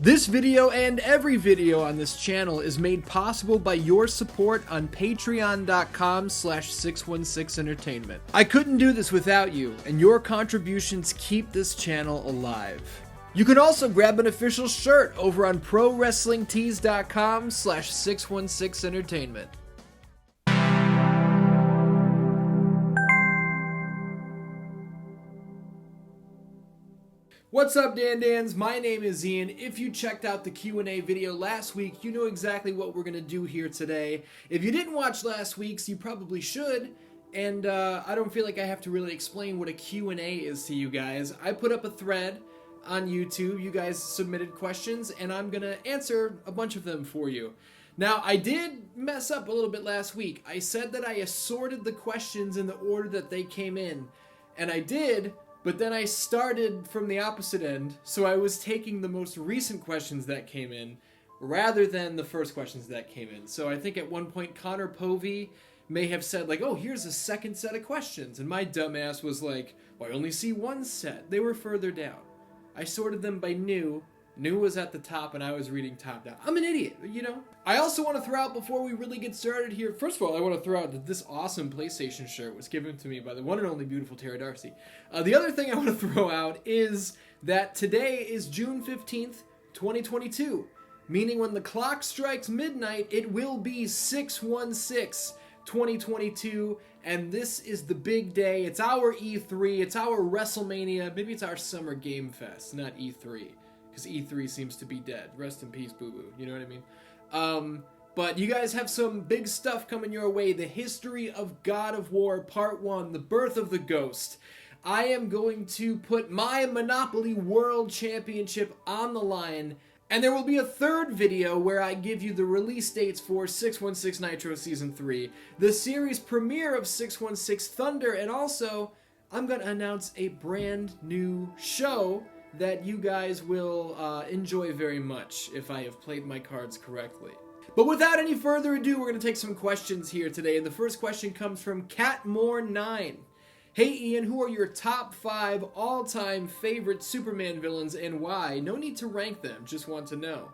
This video and every video on this channel is made possible by your support on patreon.com/616entertainment. I couldn't do this without you, and your contributions keep this channel alive. You can also grab an official shirt over on prowrestlingtees.com/616entertainment. What's up, Dan-Dans? My name is Ian. If you checked out the Q&A video last week, you know exactly what we're going to do here today. If you didn't watch last week's, you probably should, and I don't feel like I have to really explain what a Q&A is to you guys. I put up a thread on YouTube. You guys submitted questions, and I'm going to answer a bunch of them for you. Now, I did mess up a little bit last week. I said that I assorted the questions in the order that they came in, and I did. But then I started from the opposite end, so I was taking the most recent questions that came in rather than the first questions that came in. So I think at one point Connor Povey may have said like, oh, here's a second set of questions. And my dumbass was like, well, I only see one set. They were further down. I sorted them by new. New was at the top and I was reading top down. I'm an idiot, you know? I also want to throw out before we really get started here. First of all, I want to throw out that this awesome PlayStation shirt was given to me by the one and only beautiful Tara Darcy. The other thing I want to throw out is that today is June 15th, 2022. Meaning when the clock strikes midnight, it will be 6/16/2022. And this is the big day. It's our E3. It's our WrestleMania. Maybe it's our Summer Game Fest, not E3. Because E3 seems to be dead. Rest in peace, boo-boo. You know what I mean? But you guys have some big stuff coming your way. The History of God of War Part 1, The Birth of the Ghost. I am going to put my Monopoly World Championship on the line. And there will be a third video where I give you the release dates for 616 Nitro Season 3, the series premiere of 616 Thunder, and also I'm going to announce a brand new show that you guys will enjoy very much if I have played my cards correctly. But without any further ado, we're going to take some questions here today. And the first question comes from Catmore9. Hey Ian, who are your top 5 all-time favorite Superman villains and why? No need to rank them, just want to know.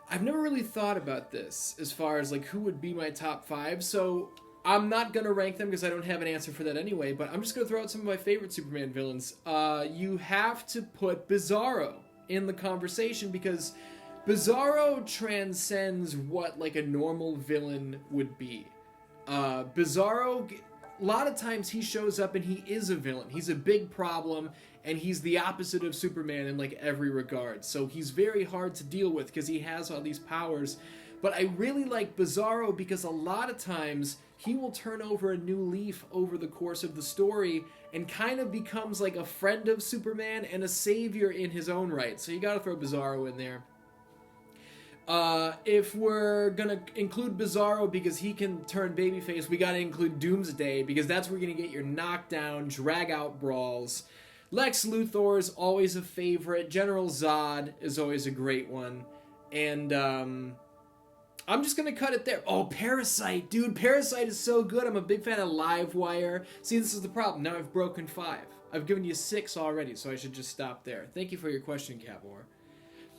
I've never really thought about this as far as like who would be my top 5, so I'm not going to rank them because I don't have an answer for that anyway, but I'm just going to throw out some of my favorite Superman villains. You have to put Bizarro in the conversation because Bizarro transcends what like a normal villain would be. Bizarro, a lot of times he shows up and he is a villain. He's a big problem and he's the opposite of Superman in like every regard. So he's very hard to deal with because he has all these powers. But I really like Bizarro because a lot of times he will turn over a new leaf over the course of the story and kind of becomes like a friend of Superman and a savior in his own right. So you gotta throw Bizarro in there. If we're gonna include Bizarro because he can turn babyface, we gotta include Doomsday because that's where you're gonna get your knockdown, drag-out brawls. Lex Luthor is always a favorite. General Zod is always a great one. And, I'm just going to cut it there. Oh, Parasite. Dude, Parasite is so good. I'm a big fan of Livewire. See, this is the problem. Now I've broken 5. I've given you 6 already, so I should just stop there. Thank you for your question, Catmore.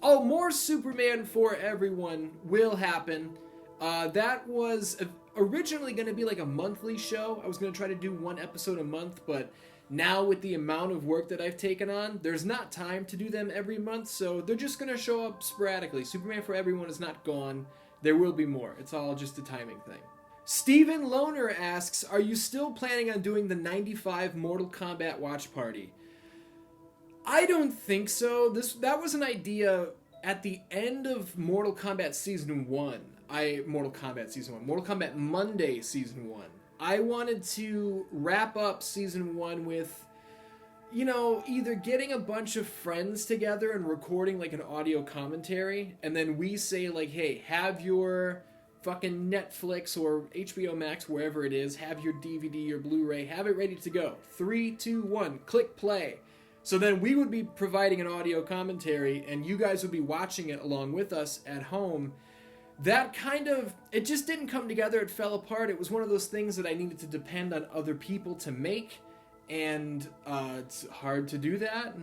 Oh, more Superman for everyone will happen. That was originally going to be like a monthly show. I was going to try to do 1 episode a month, but now with the amount of work that I've taken on, there's not time to do them every month, so they're just going to show up sporadically. Superman for everyone is not gone. There will be more. It's all just a timing thing. Stephen Loner asks, are you still planning on doing the 95 Mortal Kombat watch party? I don't think so. That was an idea at the end of Mortal Kombat Season 1. Mortal Kombat Monday Season 1. I wanted to wrap up Season 1 with, you know, either getting a bunch of friends together and recording like an audio commentary, and then we say like, hey, have your fucking Netflix or HBO Max, wherever it is, have your DVD or Blu-ray, have it ready to go. 3, 2, 1, click play. So then we would be providing an audio commentary, and you guys would be watching it along with us at home. That kind of, it just didn't come together, it fell apart. It was one of those things that I needed to depend on other people to make. And it's hard to do that.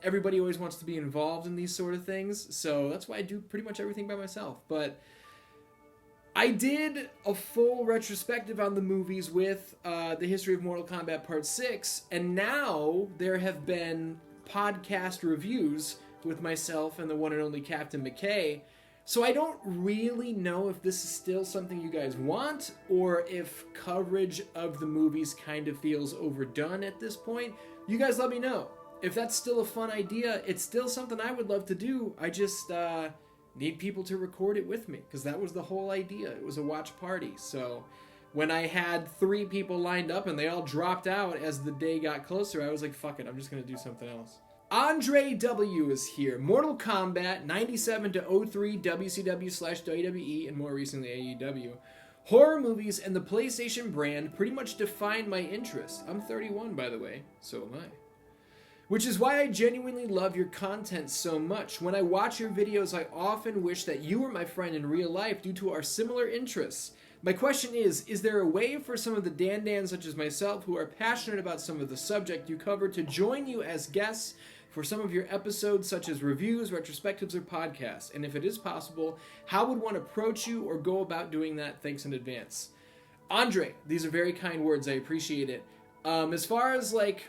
everybody always wants to be involved in these sort of things, so that's why I do pretty much everything by myself. But I did a full retrospective on the movies with the History of Mortal Kombat Part 6, and now there have been podcast reviews with myself and the one and only Captain McKay. So I don't really know if this is still something you guys want, or if coverage of the movies kind of feels overdone at this point. You guys let me know. If that's still a fun idea, it's still something I would love to do. I just need people to record it with me, because that was the whole idea. It was a watch party. So when I had 3 people lined up and they all dropped out as the day got closer, I was like, fuck it, I'm just going to do something else. Andre W. is here. Mortal Kombat, 97 to 03, WCW/WWE, and more recently AEW. Horror movies and the PlayStation brand pretty much defined my interest. I'm 31, by the way, so am I. Which is why I genuinely love your content so much. When I watch your videos, I often wish that you were my friend in real life due to our similar interests. My question is there a way for some of the Dan-Dans such as myself who are passionate about some of the subject you cover to join you as guests for some of your episodes such as reviews, retrospectives, or podcasts? And if it is possible, how would one approach you or go about doing that? Thanks in advance. Andre, these are very kind words. I appreciate it. As far as like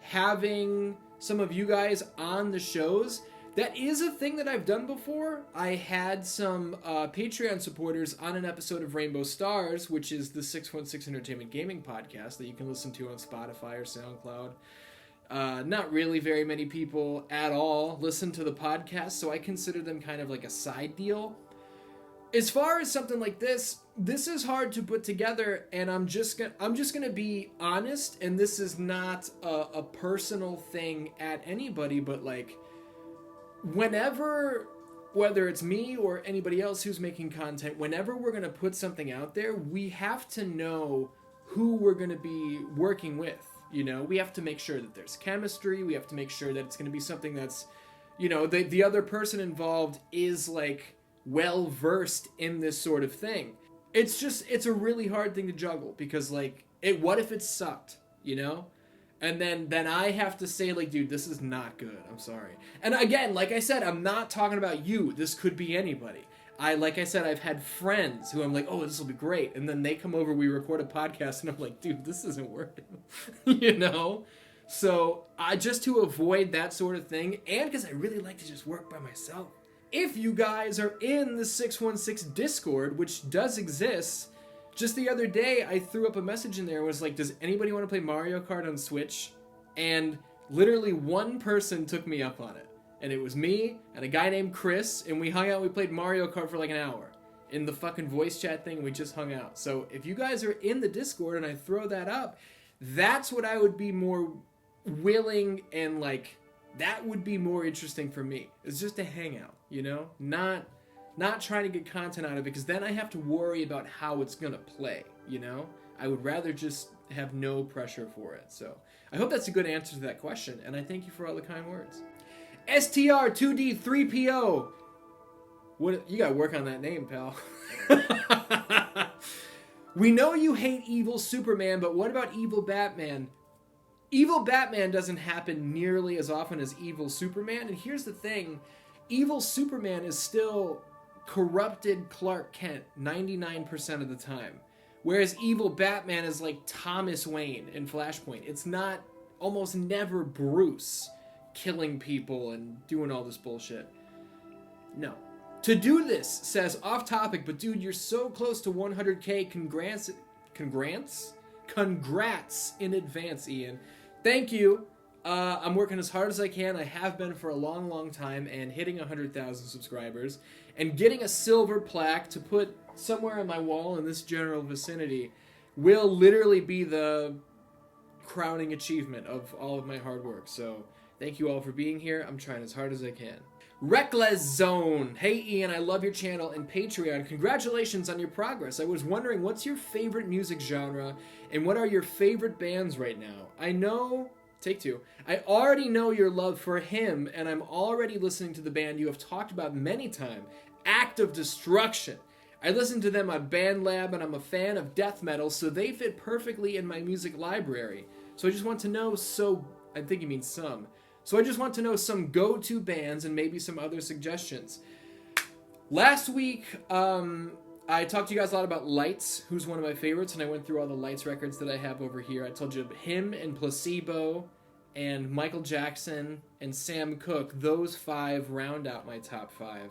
having some of you guys on the shows, that is a thing that I've done before. I had some Patreon supporters on an episode of Rainbow Stars, which is the 616 Entertainment Gaming podcast that you can listen to on Spotify or SoundCloud. Not really very many people at all listen to the podcast, so I consider them kind of like a side deal. As far as something like this is hard to put together, and I'm just gonna be honest, and this is not a personal thing at anybody, but like, whenever, whether it's me or anybody else who's making content, whenever we're gonna put something out there, we have to know who we're gonna be working with. You know, we have to make sure that there's chemistry. We have to make sure that it's going to be something that's, you know, the other person involved is like well versed in this sort of thing. It's a really hard thing to juggle, because like, what if it sucked, you know? And then I have to say like, dude, this is not good. I'm sorry. And again, like I said, I'm not talking about you. This could be anybody. Like I said, I've had friends who I'm like, oh, this will be great. And then they come over, we record a podcast, and I'm like, dude, this isn't working. You know? So just to avoid that sort of thing, and because I really like to just work by myself. If you guys are in the 616 Discord, which does exist, just the other day, I threw up a message in there and was like, does anybody want to play Mario Kart on Switch? And literally one person took me up on it. And it was me and a guy named Chris, and we hung out, we played Mario Kart for like an hour in the fucking voice chat thing, and we just hung out. So if you guys are in the Discord and I throw that up, that's what I would be more willing, and like, that would be more interesting for me. It's just a hangout, you know? Not trying to get content out of it, because then I have to worry about how it's gonna play, you know? I would rather just have no pressure for it. So I hope that's a good answer to that question, and I thank you for all the kind words. STR2D3PO. What, you gotta work on that name, pal. We know you hate evil Superman, but what about evil Batman? Evil Batman doesn't happen nearly as often as evil Superman, and here's the thing. Evil Superman is still corrupted Clark Kent 99% of the time. Whereas evil Batman is like Thomas Wayne in Flashpoint. It's not, almost never Bruce killing people and doing all this bullshit. No. To do this says off topic, but dude, you're so close to 100k. Congrats in advance, Ian. Thank you. I'm working as hard as I can. I have been for a long, long time, and hitting 100,000 subscribers and getting a silver plaque to put somewhere on my wall in this general vicinity will literally be the crowning achievement of all of my hard work. So thank you all for being here. I'm trying as hard as I can. Reckless Zone. Hey Ian, I love your channel and Patreon. Congratulations on your progress. I was wondering, what's your favorite music genre and what are your favorite bands right now? I know, take two. I already know your love for him, and I'm already listening to the band you have talked about many times, Act of Destruction. I listen to them on BandLab, and I'm a fan of death metal, so they fit perfectly in my music library. So I just want to know, I think you mean some. So I just want to know some go-to bands and maybe some other suggestions. Last week, I talked to you guys a lot about Lights, who's one of my favorites, and I went through all the Lights records that I have over here. I told you him and Placebo and Michael Jackson and Sam Cooke. Those 5 round out my top 5.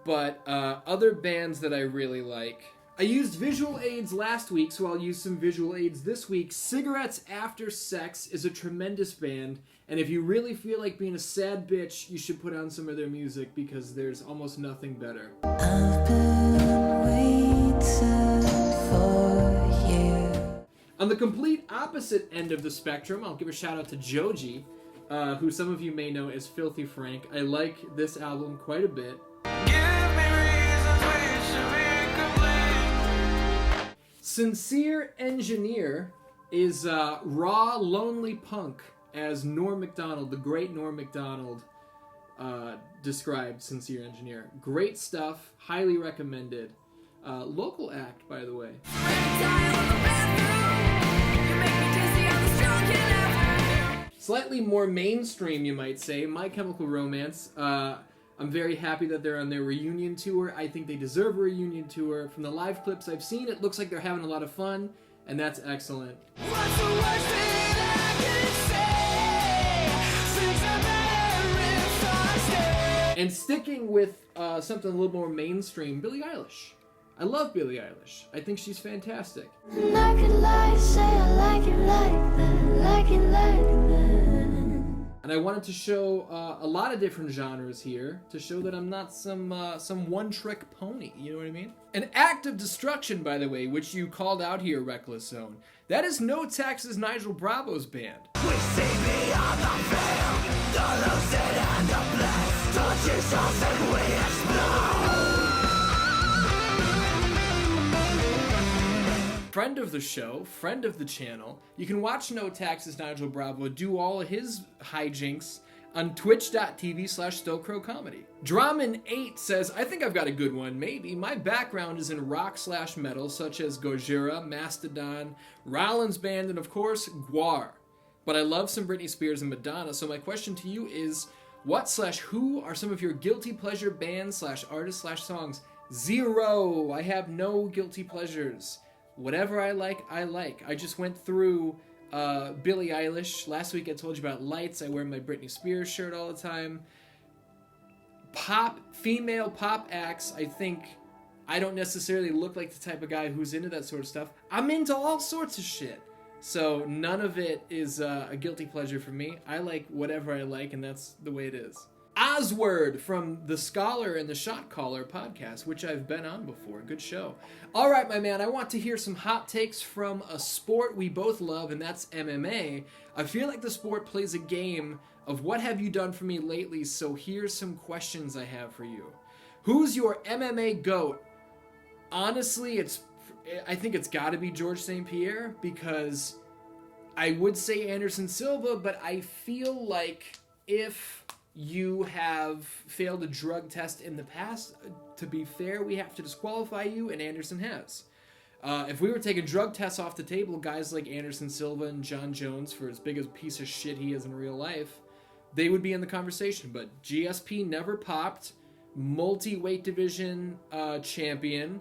But other bands that I really like. I used visual aids last week, so I'll use some visual aids this week. Cigarettes After Sex is a tremendous band, and if you really feel like being a sad bitch, you should put on some of their music because there's almost nothing better. I've been waiting for you. On the complete opposite end of the spectrum, I'll give a shout out to Joji, who some of you may know as Filthy Frank. I like this album quite a bit. Sincere Engineer is raw, lonely punk, as Norm Macdonald, the great Norm Macdonald, described Sincere Engineer. Great stuff, highly recommended. Local act, by the way. Slightly more mainstream, you might say, My Chemical Romance. I'm very happy that they're on their reunion tour. I think they deserve a reunion tour. From the live clips I've seen, it looks like they're having a lot of fun, and that's excellent. What's the worst thing I can say? And sticking with something a little more mainstream, Billie Eilish. I love Billie Eilish. I think she's fantastic. And I could lie, say I like it like that, like it like that. And I wanted to show a lot of different genres here to show that I'm not some one-trick pony, you know what I mean? An Act of Destruction, by the way, which you called out here, Reckless Zone. That is No Tax's Nigel Bravo's band. We see beyond the veil, the lucid and the blessed, touch yourself and we explode. Friend of the show, friend of the channel. You can watch No Tax's Nigel Bravo do all of his hijinks on twitch.tv/StoCrowComedy. Draman8 says, I think I've got a good one, maybe. My background is in rock/metal, such as Gojira, Mastodon, Rollins Band, and of course, Gwar. But I love some Britney Spears and Madonna, so my question to you is, what/who are some of your guilty pleasure bands/artists/songs? Zero! I have no guilty pleasures. Whatever I like, I like. I just went through Billie Eilish. Last week I told you about Lights. I wear my Britney Spears shirt all the time. Female pop acts, I think I don't necessarily look like the type of guy who's into that sort of stuff. I'm into all sorts of shit. So none of it is a guilty pleasure for me. I like whatever I like, and that's the way it is. Oswald from The Scholar and the Shot Caller podcast, which I've been on before. Good show. All right, my man, I want to hear some hot takes from a sport we both love, and that's MMA. I feel like the sport plays a game of what have you done for me lately, so here's some questions I have for you. Who's your MMA GOAT? Honestly, I think it's got to be George St. Pierre, because I would say Anderson Silva, but I feel like if you have failed a drug test in the past, to be fair, we have to disqualify you, and Anderson has. If we were taking drug tests off the table, guys like Anderson Silva and John Jones, for as big a piece of shit he is in real life, they would be in the conversation. But GSP never popped, multi-weight division champion.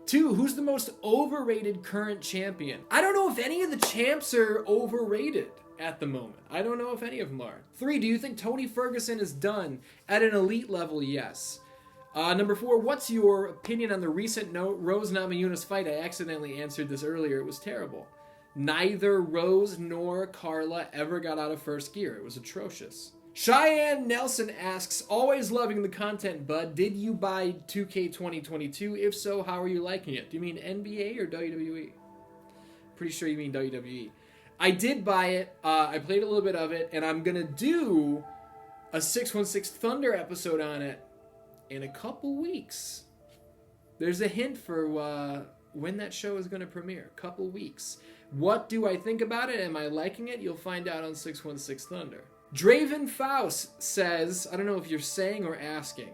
2, who's the most overrated current champion? I don't know if any of the champs are overrated at the moment. I don't know if any of them are. 3, do you think Tony Ferguson is done? At an elite level, yes. Number 4, what's your opinion on the recent Rose Namajunas fight? I accidentally answered this earlier. It was terrible. Neither Rose nor Carla ever got out of first gear. It was atrocious. Cheyenne Nelson asks, always loving the content, bud. Did you buy 2K 2022? If so, how are you liking it? Do you mean NBA or WWE? Pretty sure you mean WWE. I did buy it. I played a little bit of it, and I'm going to do a 616 Thunder episode on it in a couple weeks. There's a hint for when that show is going to premiere. Couple weeks. What do I think about it? Am I liking it? You'll find out on 616 Thunder. Draven Faust says, I don't know if you're saying or asking,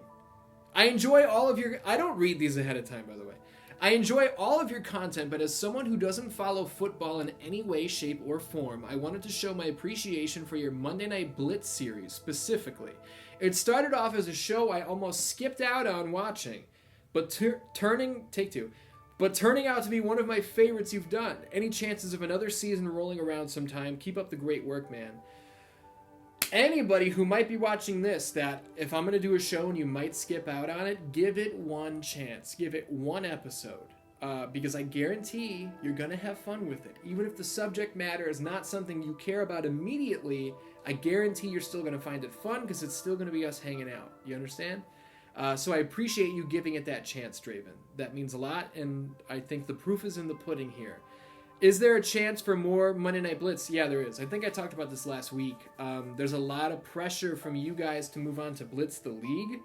I enjoy all of your... I don't read these ahead of time, by the way. I enjoy all of your content, but as someone who doesn't follow football in any way, shape, or form, I wanted to show my appreciation for your Monday Night Blitz series, specifically. It started off as a show I almost skipped out on watching, but turning out to be one of my favorites you've done. Any chances of another season rolling around sometime? Keep up the great work, man. Anybody who might be watching this, that if I'm going to do a show and you might skip out on it, give it one chance. Give it one episode. Because I guarantee you're going to have fun with it. Even if the subject matter is not something you care about immediately, I guarantee you're still going to find it fun because it's still going to be us hanging out. You understand? So I appreciate you giving it that chance, Draven. That means a lot, and I think the proof is in the pudding here. Is there a chance for more Monday Night Blitz? Yeah, there is. I think I talked about this last week. There's a lot of pressure from you guys to move on to Blitz the League.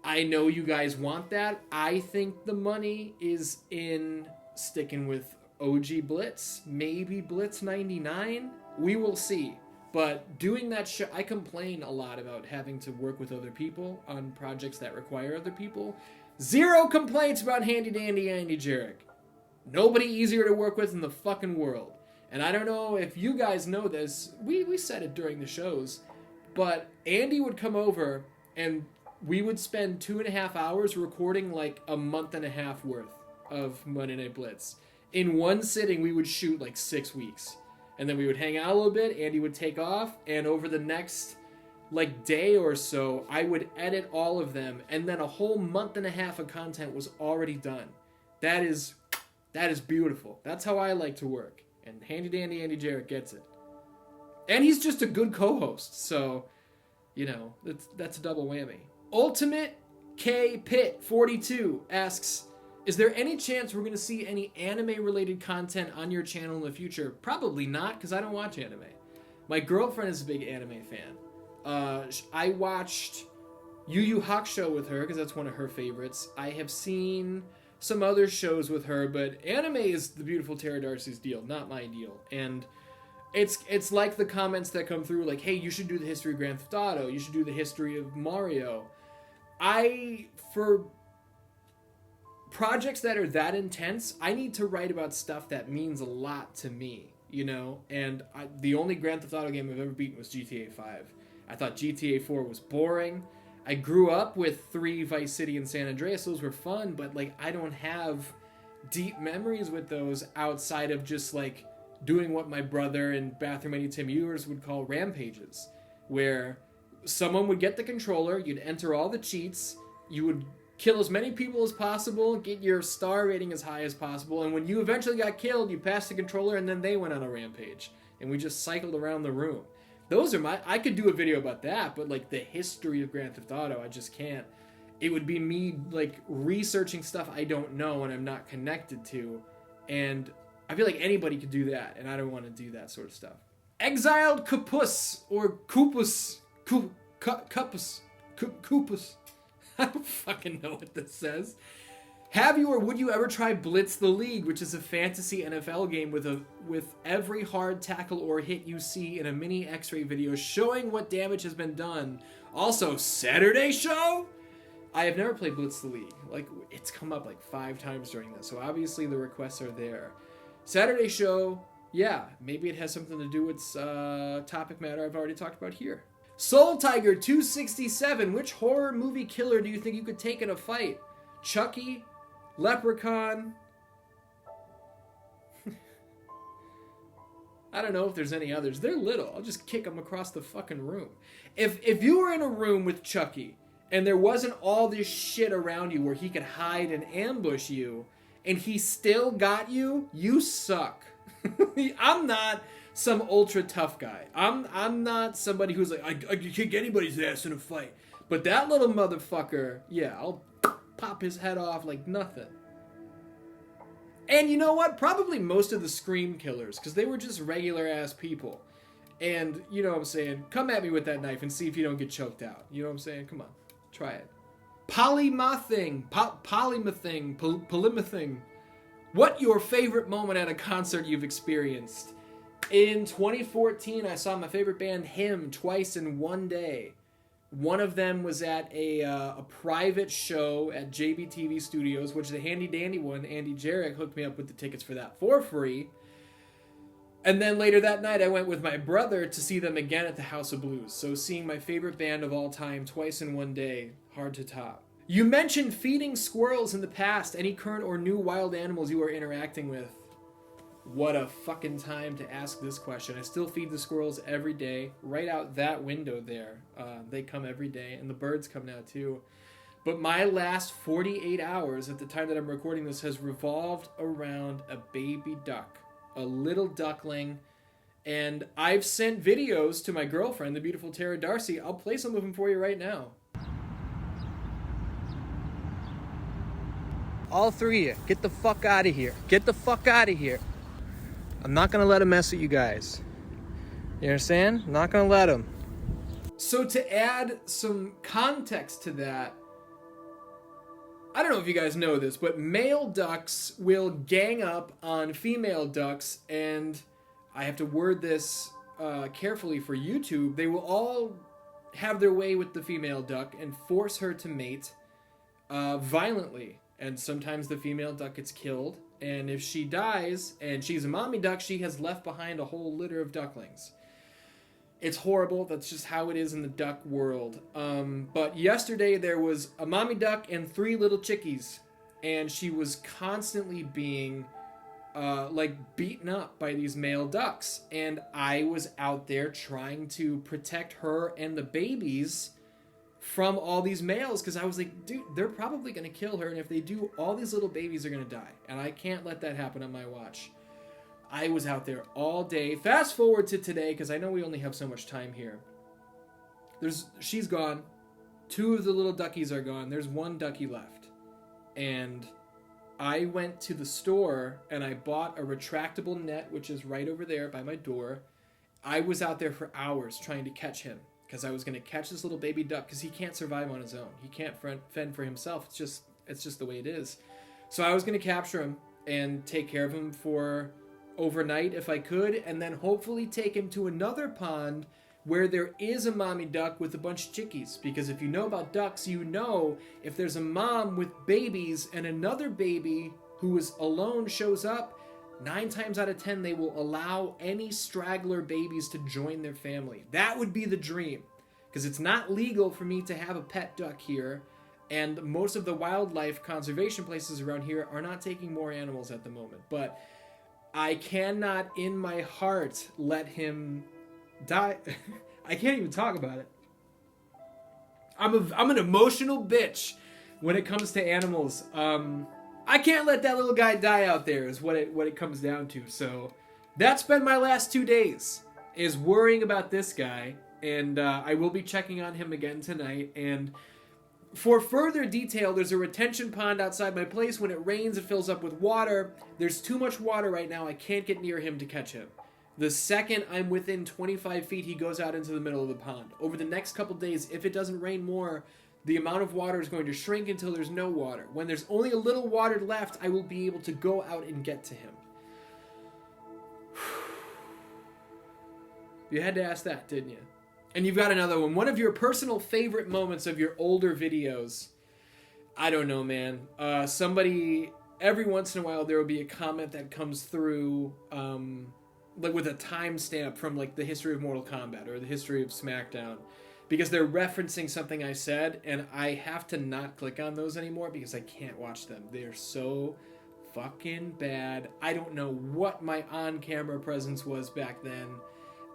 I know you guys want that. I think the money is in sticking with OG Blitz. Maybe Blitz 99. We will see. But doing that show, I complain a lot about having to work with other people on projects that require other people. Zero complaints about Handy Dandy Andy Jarek. Nobody easier to work with in the fucking world. And I don't know if you guys know this. We said it during the shows. But Andy would come over and we would spend 2.5 hours recording like a month and a half worth of Monday Night Blitz. In one sitting, we would shoot like 6 weeks. And then we would hang out a little bit. Andy would take off. And over the next like day or so, I would edit all of them. And then a whole month and a half of content was already done. That is beautiful. That's how I like to work. And Handy Dandy Andy Jarrett gets it. And he's just a good co-host. So, you know, that's a double whammy. Ultimate K Pit 42 asks, is there any chance we're going to see any anime-related content on your channel in the future? Probably not, because I don't watch anime. My girlfriend is a big anime fan. I watched Yu Yu Hakusho with her, because that's one of her favorites. I have seen some other shows with her, but anime is the beautiful Tara Darcy's deal, not my deal. And it's like the comments that come through, like, hey, you should do the history of Grand Theft Auto, you should do the history of Mario. For projects that are that intense, I need to write about stuff that means a lot to me, you know? And the only Grand Theft Auto game I've ever beaten was GTA 5. I thought GTA 4 was boring. I grew up with 3 Vice City and San Andreas. Those were fun, but like I don't have deep memories with those outside of just like doing what my brother and Bathroom Eddie Tim Ewers would call rampages, where someone would get the controller, you'd enter all the cheats, you would kill as many people as possible, get your star rating as high as possible, and when you eventually got killed, you passed the controller and then they went on a rampage, and we just cycled around the room. Those are I could do a video about that, but like the history of Grand Theft Auto, I just can't. It would be me like researching stuff I don't know and I'm not connected to, and I feel like anybody could do that, and I don't want to do that sort of stuff. Exiled Kupus, or Kupus, Kupus. I don't fucking know what this says. Have you or would you ever try Blitz the League, which is a fantasy NFL game with every hard tackle or hit you see in a mini X-ray video showing what damage has been done? Also, Saturday show? I have never played Blitz the League. Like, it's come up like 5 times during this, so obviously the requests are there. Saturday show, yeah, maybe it has something to do with topic matter I've already talked about here. Soul Tiger 267, which horror movie killer do you think you could take in a fight? Chucky? Leprechaun? I don't know if there's any others. They're little. I'll just kick them across the fucking room. If you were in a room with Chucky and there wasn't all this shit around you where he could hide and ambush you and he still got you, you suck. I'm not some ultra tough guy. I'm not somebody who's like, I can kick anybody's ass in a fight. But that little motherfucker, yeah, I'll pop his head off like nothing. And you know what? Probably most of the Scream killers, because they were just regular ass people. And, you know what I'm saying? Come at me with that knife and see if you don't get choked out. You know what I'm saying? Come on. Try it. Polymathing. Polymathing. What your favorite moment at a concert you've experienced? In 2014, I saw my favorite band, Him, twice in one day. One of them was at a private show at JBTV Studios, which the handy dandy one, Andy Jarek, hooked me up with the tickets for that for free. And then later that night, I went with my brother to see them again at the House of Blues. So seeing my favorite band of all time twice in one day, hard to top. You mentioned feeding squirrels in the past. Any current or new wild animals you are interacting with? What a fucking time to ask this question. I still feed the squirrels every day, right out that window there. They come every day, and the birds come now too. But my last 48 hours at the time that I'm recording this has revolved around a baby duck. A little duckling, and I've sent videos to my girlfriend, the beautiful Tara Darcy. I'll play some of them for you right now. All three of you, get the fuck out of here. Get the fuck out of here. I'm not gonna let him mess with you guys. You understand? I'm not gonna let him. So to add some context to that, I don't know if you guys know this, but male ducks will gang up on female ducks, and I have to word this carefully for YouTube. They will all have their way with the female duck and force her to mate violently. And sometimes the female duck gets killed, and if she dies and she's a mommy duck, she has left behind a whole litter of ducklings. It's horrible. That's just how it is in the duck world. But yesterday there was a mommy duck and 3 little chickies, and she was constantly being beaten up by these male ducks. And I was out there trying to protect her and the babies from all these males, because I was like, dude, they're probably going to kill her, and if they do, all these little babies are going to die, and I can't let that happen on my watch. I was out there all day. Fast forward to today, because I know we only have so much time here. She's gone. 2 of the little duckies are gone. There's 1 ducky left. And I went to the store and I bought a retractable net, which is right over there by my door. I was out there for hours trying to catch him, because I was going to catch this little baby duck, because he can't survive on his own. He can't fend for himself. It's just the way it is. So I was going to capture him and take care of him for overnight if I could, and then hopefully take him to another pond where there is a mommy duck with a bunch of chickies. Because if you know about ducks, you know if there's a mom with babies and another baby who is alone shows up, 9 times out of 10 they will allow any straggler babies to join their family. That would be the dream, because it's not legal for me to have a pet duck here, and most of the wildlife conservation places around here are not taking more animals at the moment. But I cannot in my heart let him die. I can't even talk about it. I'm an emotional bitch when it comes to animals. I can't let that little guy die out there is what it comes down to. So that's been my last 2 days, is worrying about this guy, and I will be checking on him again tonight. And for further detail, there's a retention pond outside my place. When it rains, it fills up with water. There's too much water right now. I can't get near him to catch him. The second I'm within 25 feet, he goes out into the middle of the pond. Over the next couple days, if it doesn't rain more, the amount of water is going to shrink until there's no water. When there's only a little water left, I will be able to go out and get to him. You had to ask that, didn't you? And you've got another one. One of your personal favorite moments of your older videos. I don't know, man. Somebody, every once in a while, there will be a comment that comes through, with a timestamp from the history of Mortal Kombat or the history of SmackDown, because they're referencing something I said, and I have to not click on those anymore because I can't watch them. They're so fucking bad. I don't know what my on-camera presence was back then.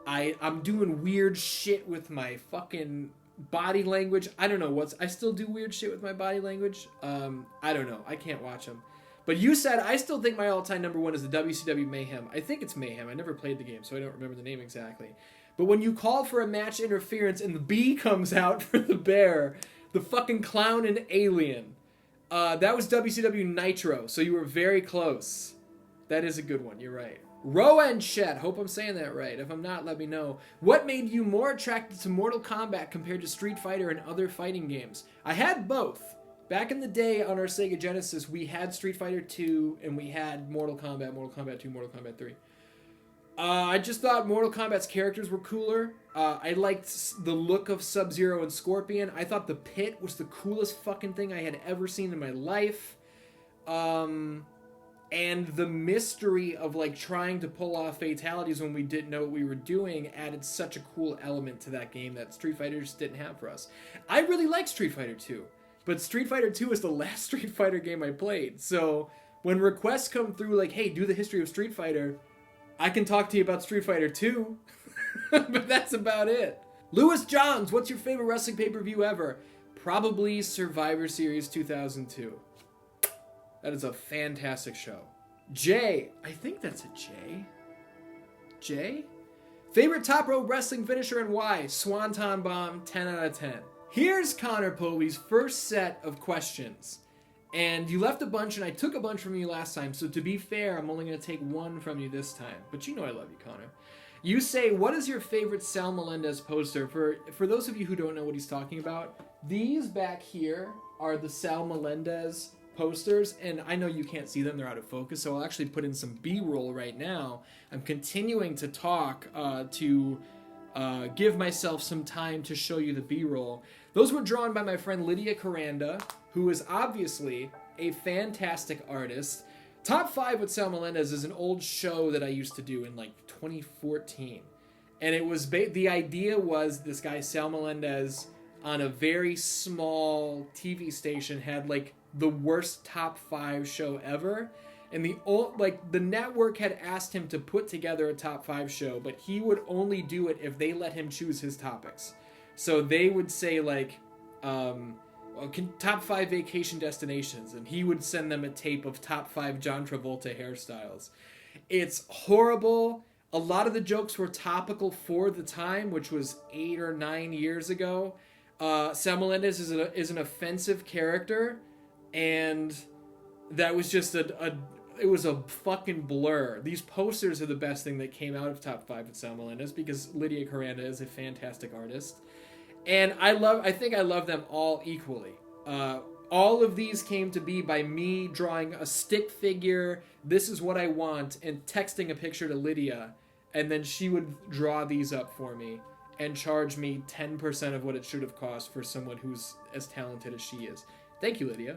I'm doing weird shit with my fucking body language. I don't know I still do weird shit with my body language. I don't know. I can't watch them. But you said, I still think my all-time number 1 is the WCW Mayhem. I think it's Mayhem. I never played the game, so I don't remember the name exactly. But when you call for a match interference and the bee comes out for the bear, the fucking clown and alien, that was WCW Nitro, so you were very close. That is a good one. You're right. Rowan Shed, hope I'm saying that right. If I'm not, let me know. What made you more attracted to Mortal Kombat compared to Street Fighter and other fighting games? I had both. Back in the day on our Sega Genesis, we had Street Fighter 2 and we had Mortal Kombat 2, Mortal Kombat 3. I just thought Mortal Kombat's characters were cooler. I liked the look of Sub-Zero and Scorpion. I thought the pit was the coolest fucking thing I had ever seen in my life. And the mystery of like trying to pull off fatalities when we didn't know what we were doing added such a cool element to that game that Street Fighter just didn't have for us. I really like Street Fighter 2, but Street Fighter 2 is the last Street Fighter game I played. So when requests come through like, hey, do the history of Street Fighter, I can talk to you about Street Fighter 2, but that's about it. Lewis Johns, what's your favorite wrestling pay-per-view ever? Probably Survivor Series 2002. That is a fantastic show. Jay. I think that's a J. Jay? Favorite top rope wrestling finisher and why? Swanton Bomb, 10 out of 10. Here's Connor Povey's first set of questions. And you left a bunch, and I took a bunch from you last time, so to be fair, I'm only going to take one from you this time. But you know I love you, Connor. You say, what is your favorite Sal Melendez poster? For those of you who don't know what he's talking about, these back here are the Sal Melendez posters, and I know you can't see them, they're out of focus, so I'll actually put in some B-roll right now. I'm continuing to talk to give myself some time to show you the B-roll. Those were drawn by my friend Lydia Caranda, who is obviously a fantastic artist. Top 5 with Sal Melendez is an old show that I used to do in like 2014, and it was the idea was this guy Sal Melendez on a very small TV station had like the worst top 5 show ever, and the network had asked him to put together a top 5 show, but he would only do it if they let him choose his topics. So they would say like top 5 vacation destinations, and he would send them a tape of top 5 John Travolta hairstyles. It's horrible. A lot of the jokes were topical for the time, which was 8 or 9 years ago. Sal Melendez is an offensive character, and that was just it was a fucking blur. These posters are the best thing that came out of top 5 with Sal Melendez, because Lydia Caranda is a fantastic artist, and I think I love them all equally. All of these came to be by me drawing a stick figure, this is what I want, and texting a picture to Lydia, and then she would draw these up for me and charge me 10% of what it should have cost for someone who's as talented as she is. Thank you, Lydia.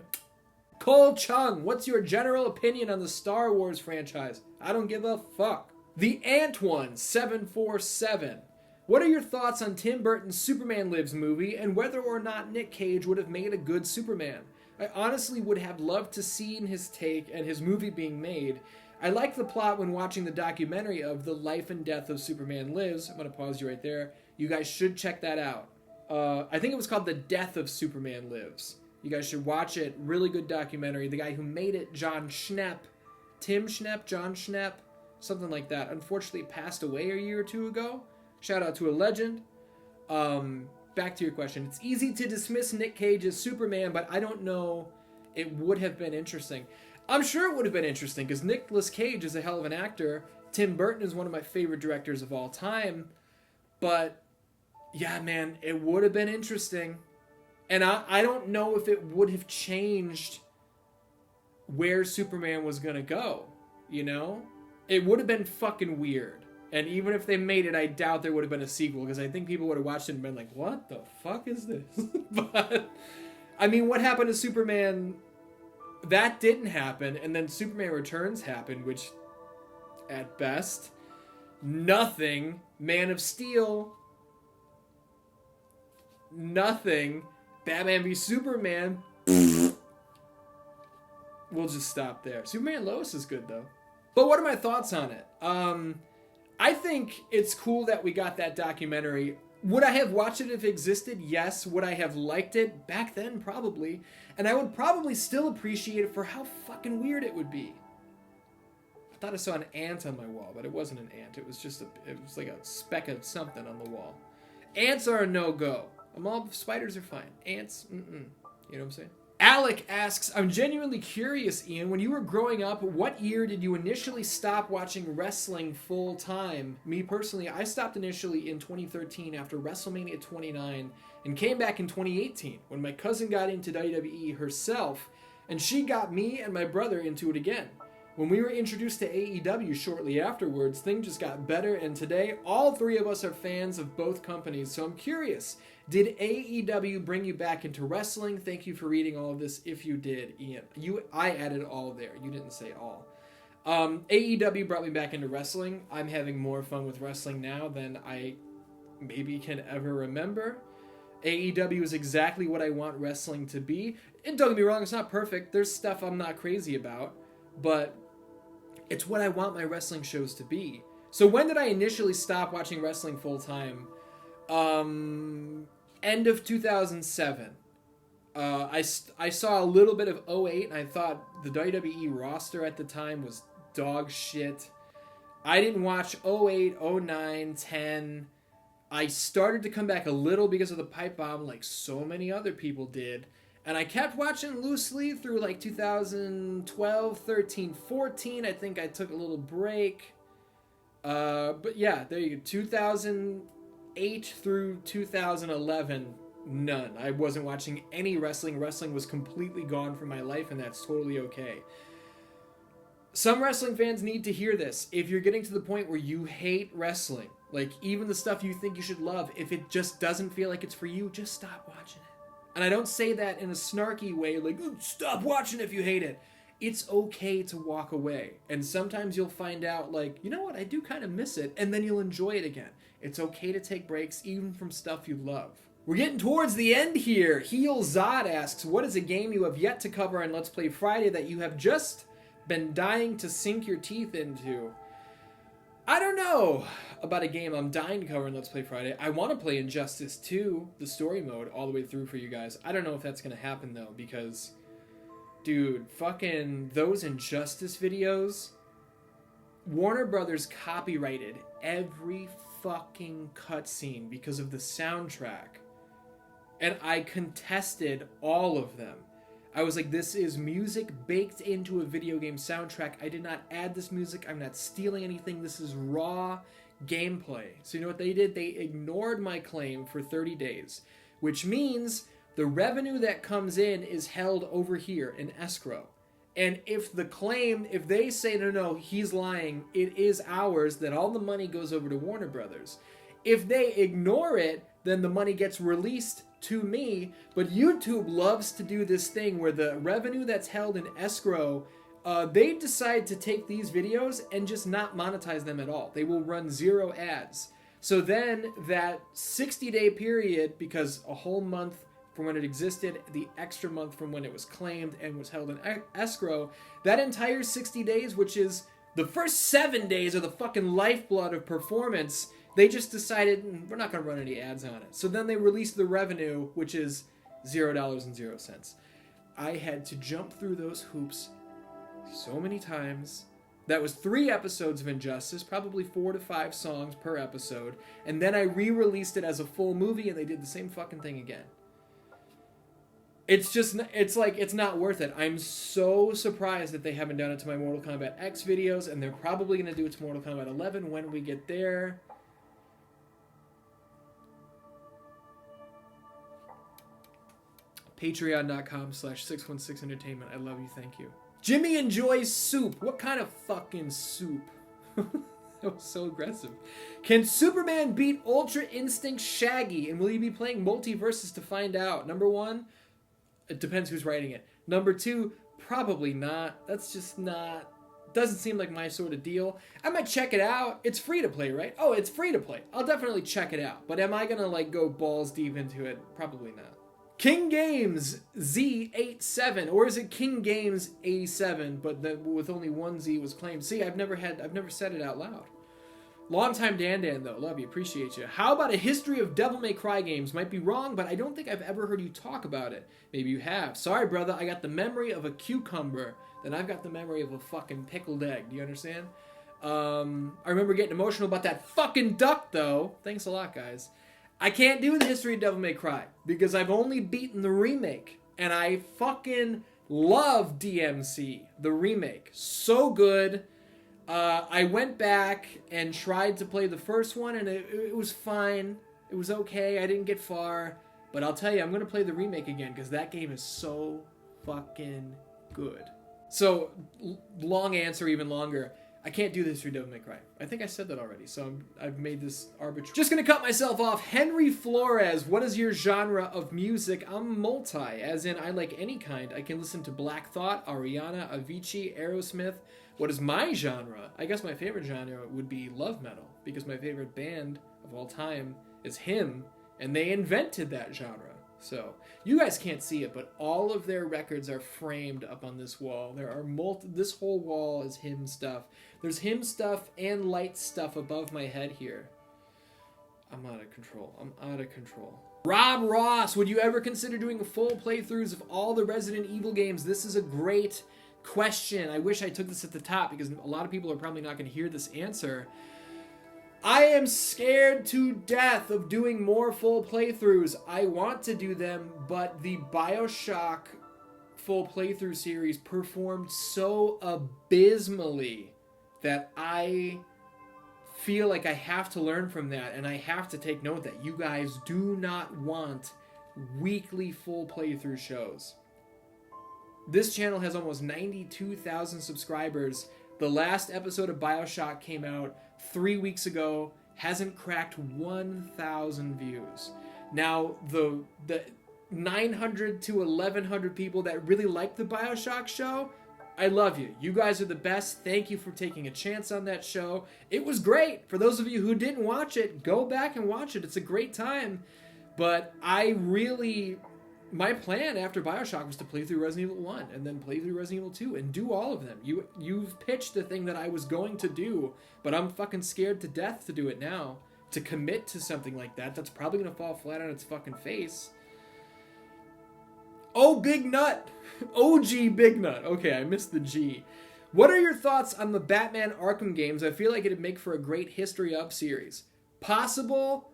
Cole Chung, what's your general opinion on the Star Wars franchise? I don't give a fuck. The Ant One 747. What are your thoughts on Tim Burton's Superman Lives movie, and whether or not Nick Cage would have made a good Superman? I honestly would have loved to seen his take and his movie being made. I liked the plot when watching the documentary of The Life and Death of Superman Lives. I'm going to pause you right there. You guys should check that out. I think it was called The Death of Superman Lives. You guys should watch it. Really good documentary. The guy who made it, John Schnepp, something like that, unfortunately passed away a year or two ago. Shout out to a legend. Back to your question. It's easy to dismiss Nick Cage as Superman, but I don't know. It would have been interesting. I'm sure it would have been interesting, because Nicolas Cage is a hell of an actor. Tim Burton is one of my favorite directors of all time. But, yeah, man, it would have been interesting. And I don't know if it would have changed where Superman was going to go, you know? It would have been fucking weird. And even if they made it, I doubt there would have been a sequel, because I think people would have watched it and been like, what the fuck is this? But, I mean, what happened to Superman? That didn't happen, and then Superman Returns happened, which, at best, nothing. Man of Steel, nothing. Batman v Superman, we'll just stop there. Superman Lois is good, though. But what are my thoughts on it? I think it's cool that we got that documentary. Would I have watched it if it existed? Yes. Would I have liked it? Back then, probably. And I would probably still appreciate it for how fucking weird it would be. I thought I saw an ant on my wall, but it wasn't an ant. It was just it was like a speck of something on the wall. Ants are a no-go. Spiders are fine. Ants, You know what I'm saying? Alec asks, I'm genuinely curious, Ian, when you were growing up, what year did you initially stop watching wrestling full time? Me personally, I stopped initially in 2013 after WrestleMania 29 and came back in 2018 when my cousin got into WWE herself, and she got me and my brother into it again. When we were introduced to AEW shortly afterwards, things just got better, and today all three of us are fans of both companies. So I'm curious, did AEW bring you back into wrestling? Thank you for reading all of this. If you did, Ian, I added all there. You didn't say all. AEW brought me back into wrestling. I'm having more fun with wrestling now than I maybe can ever remember. AEW is exactly what I want wrestling to be. And don't get me wrong, it's not perfect. There's stuff I'm not crazy about, but it's what I want my wrestling shows to be. So when did I initially stop watching wrestling full time? End of 2007. I saw a little bit of 08, and I thought the WWE roster at the time was dog shit. I didn't watch 08, 09, 10. I started to come back a little because of the pipe bomb, like so many other people did. And I kept watching loosely through like 2012, 13, 14. I think I took a little break. But yeah, there you go. 2008 through 2011, none. I wasn't watching any wrestling. Wrestling was completely gone from my life, and that's totally okay. Some wrestling fans need to hear this. If you're getting to the point where you hate wrestling, like even the stuff you think you should love, if it just doesn't feel like it's for you, just stop watching it. And I don't say that in a snarky way, like, stop watching if you hate it. It's okay to walk away. And sometimes you'll find out, like, you know what, I do kind of miss it, and then you'll enjoy it again. It's okay to take breaks, even from stuff you love. We're getting towards the end here. Heel Zod asks, what is a game you have yet to cover on Let's Play Friday that you have just been dying to sink your teeth into? I don't know about a game I'm dying to cover in Let's Play Friday. I want to play Injustice 2, the story mode, all the way through for you guys. I don't know if that's going to happen, though, because, dude, fucking those Injustice videos, Warner Brothers copyrighted every fucking cutscene because of the soundtrack. And I contested all of them. I was like, this is music baked into a video game soundtrack. I did not add this music. I'm not stealing anything. This is raw gameplay. So you know what they did? They ignored my claim for 30 days, which means the revenue that comes in is held over here in escrow. And if they say, no, he's lying, it is ours, then all the money goes over to Warner Brothers. If they ignore it, then the money gets released to me, but YouTube loves to do this thing where the revenue that's held in escrow, they decide to take these videos and just not monetize them at all. They will run 0 ads. So then that 60-day period, because a whole month from when it existed, the extra month from when it was claimed and was held in escrow, that entire 60 days, which is the first 7 days of the fucking lifeblood of performance, they just decided, we're not going to run any ads on it. So then they released the revenue, which is $0.00. I had to jump through those hoops so many times. That was 3 episodes of Injustice, probably 4 to 5 songs per episode. And then I re-released it as a full movie, and they did the same fucking thing again. It's not worth it. I'm so surprised that they haven't done it to my Mortal Kombat X videos, and they're probably going to do it to Mortal Kombat 11 when we get there. Patreon.com/616entertainment. I love you, thank you. Jimmy enjoys soup. What kind of fucking soup? That was so aggressive. Can Superman beat Ultra Instinct Shaggy? And will you be playing Multiverses to find out? Number 1, it depends who's writing it. Number 2, probably not. That's just not... Doesn't seem like my sort of deal. I might check it out. It's free to play, right? Oh, it's free to play. I'll definitely check it out. But am I gonna, like, go balls deep into it? Probably not. King Games Z87, or is it King Games 87, but with only one Z was claimed? See, I've never said it out loud. Longtime Dan though, love you, appreciate you. How about a history of Devil May Cry games? Might be wrong, but I don't think I've ever heard you talk about it. Maybe you have. Sorry, brother, I got the memory of a cucumber, then I've got the memory of a fucking pickled egg. Do you understand? I remember getting emotional about that fucking duck, though. Thanks a lot, guys. I can't do the history of Devil May Cry because I've only beaten the remake, and I fucking love DMC, the remake. So good. I went back and tried to play the first one, and it was fine. It was okay. I didn't get far. But I'll tell you, I'm going to play the remake again because that game is so fucking good. So, long answer, even longer. I can't do the history of Devil May Cry. I think I said that already, so I've made this arbitrary. Just gonna cut myself off. Henry Flores, what is your genre of music? I'm multi, as in I like any kind. I can listen to Black Thought, Ariana, Avicii, Aerosmith. What is my genre? I guess my favorite genre would be love metal, because my favorite band of all time is Him, and they invented that genre. So, you guys can't see it, but all of their records are framed up on this wall. There are this whole wall is Him stuff. There's Him stuff and light stuff above my head here. I'm out of control. Rob Ross, would you ever consider doing full playthroughs of all the Resident Evil games? This is a great question. I wish I took this at the top because a lot of people are probably not going to hear this answer. I am scared to death of doing more full playthroughs. I want to do them, but the BioShock full playthrough series performed so abysmally that I feel like I have to learn from that, and I have to take note that you guys do not want weekly full playthrough shows. This channel has almost 92,000 subscribers. The last episode of BioShock came out 3 weeks ago, hasn't cracked 1,000 views. Now, the 900 to 1,100 people that really like the BioShock show, I love you. You guys are the best. Thank you for taking a chance on that show. It was great. For those of you who didn't watch it, go back and watch it. It's a great time. But my plan after BioShock was to play through Resident Evil 1 and then play through Resident Evil 2 and do all of them. You've pitched the thing that I was going to do, but I'm fucking scared to death to do it now. To commit to something like that, that's probably going to fall flat on its fucking face. Oh, Big Nut! OG Big Nut. Okay, I missed the G. What are your thoughts on the Batman Arkham games? I feel like it'd make for a great History of series. Possible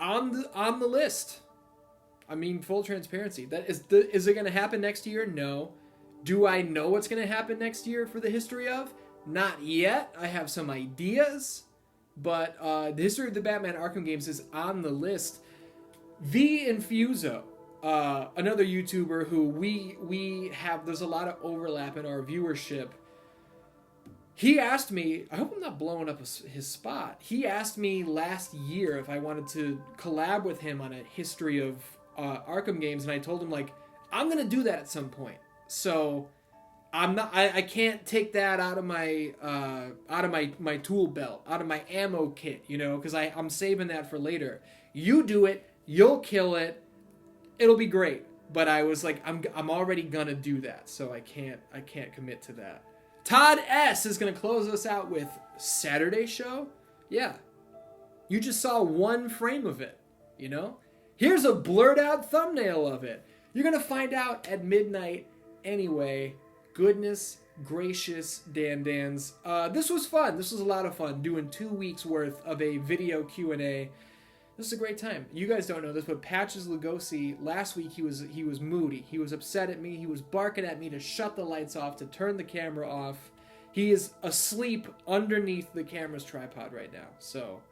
on the list. I mean, full transparency. Is it going to happen next year? No. Do I know what's going to happen next year for the History of? Not yet. I have some ideas. But the History of the Batman Arkham games is on the list. V Infuso, another YouTuber who we have, there's a lot of overlap in our viewership. He asked me, I hope I'm not blowing up his spot. He asked me last year if I wanted to collab with him on a History of Arkham games, and I told him, like, I'm gonna do that at some point. So I can't take that out of my tool belt, out of my ammo kit, you know, because I'm saving that for later. You do it, you'll kill it, it'll be great. But I was like, I'm already gonna do that, so I can't commit to that. Todd S is gonna close us out with Saturday show. Yeah, you just saw one frame of it, you know. Here's a blurred out thumbnail of it. You're gonna find out at midnight anyway. Goodness gracious, Dans. This was fun. This was a lot of fun doing 2 weeks worth of a video Q&A. This is a great time. You guys don't know this, but Patches Lugosi, last week he was moody. He was upset at me. He was barking at me to shut the lights off, to turn the camera off. He is asleep underneath the camera's tripod right now. So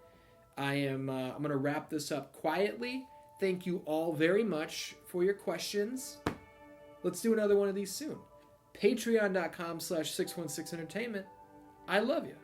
I'm going to wrap this up quietly. Thank you all very much for your questions. Let's do another one of these soon. Patreon.com/616entertainment. I love you.